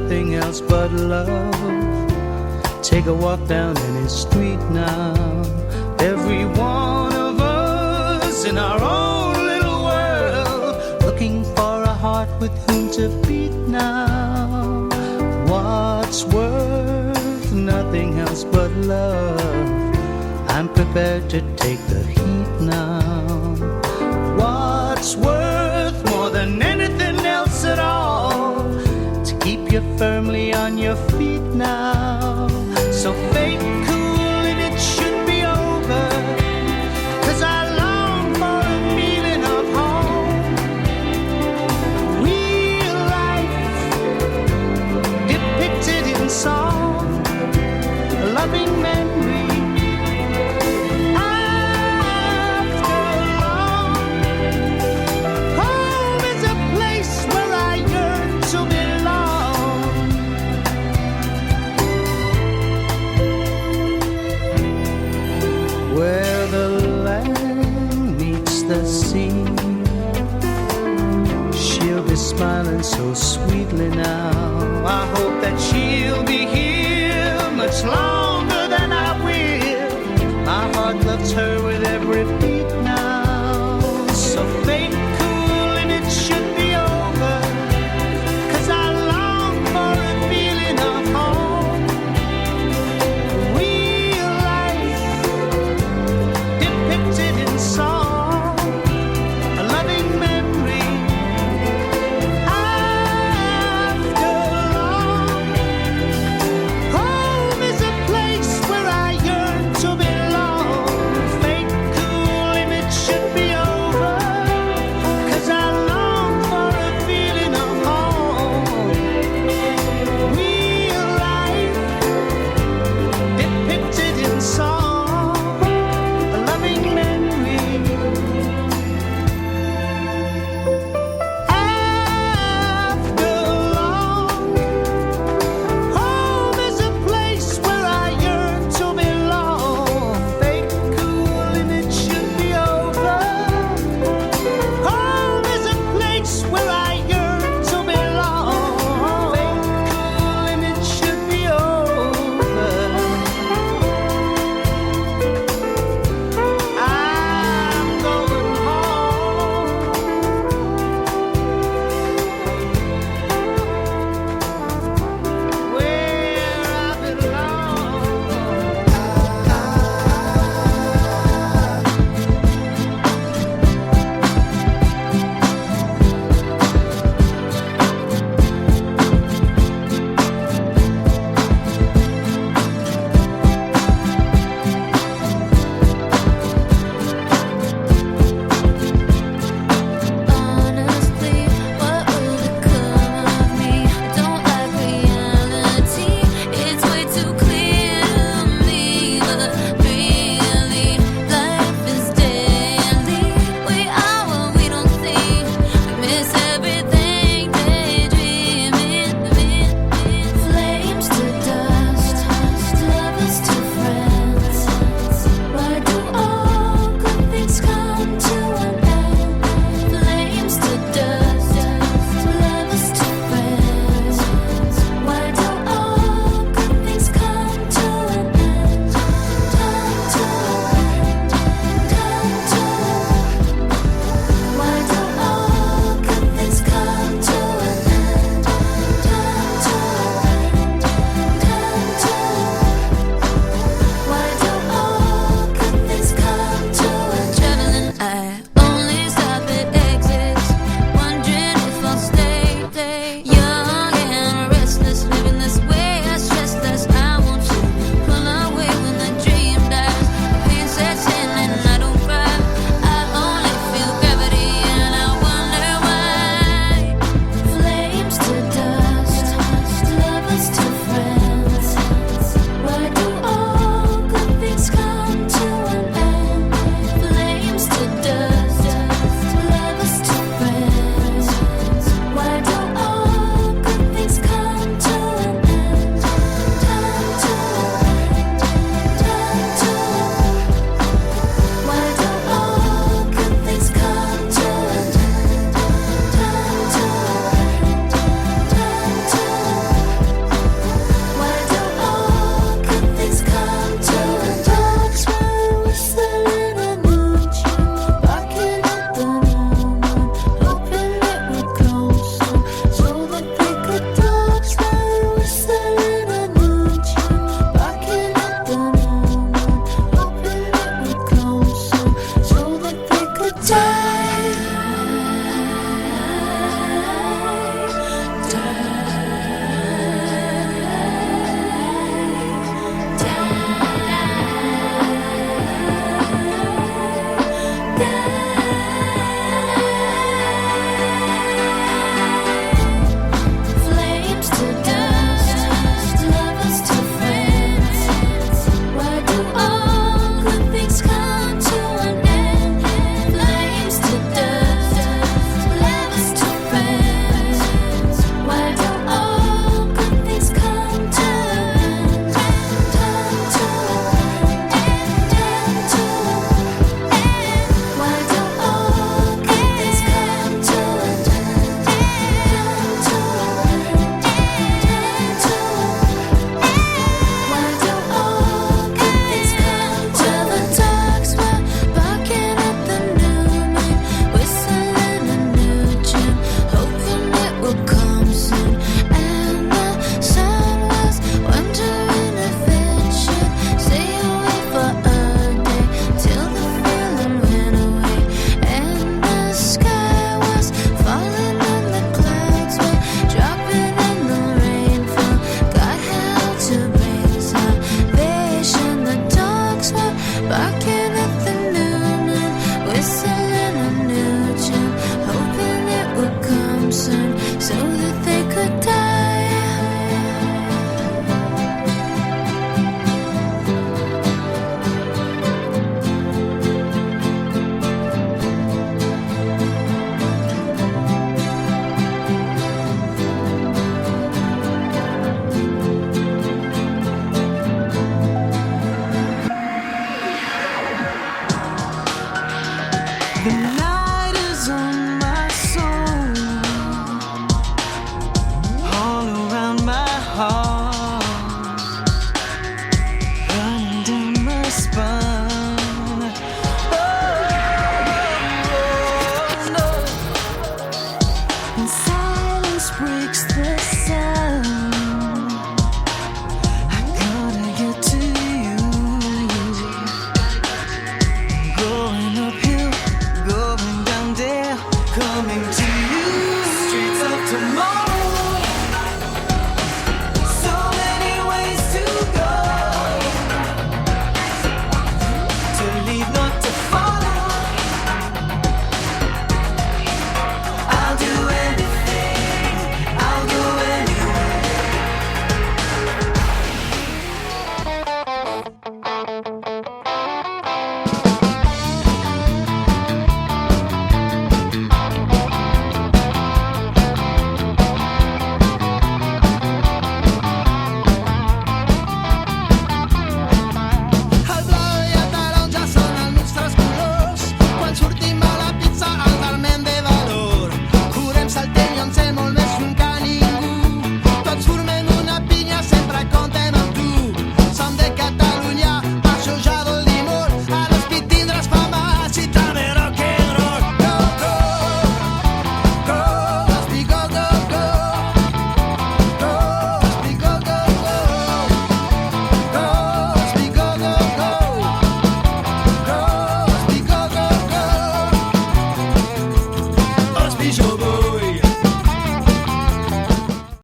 nothing else but love. Take a walk down any street now. Every one of us in our own little world, looking for a heart with whom to beat now. What's worth nothing else but love? I'm prepared to take the heat now. What's worth more than anything else at all? To keep you firmly on your feet now. So fake cool and it should be over, 'cause I long for a feeling of home. Real life depicted in song, a loving memory. Where the land meets the sea, she'll be smiling so sweetly now. I hope that she'll be here much longer than I will. My heart loves her with every beat now. So fake cool and it should be over, 'cause I long for a feeling of home. Real life depicted in song, a loving memory. After long, home is a place on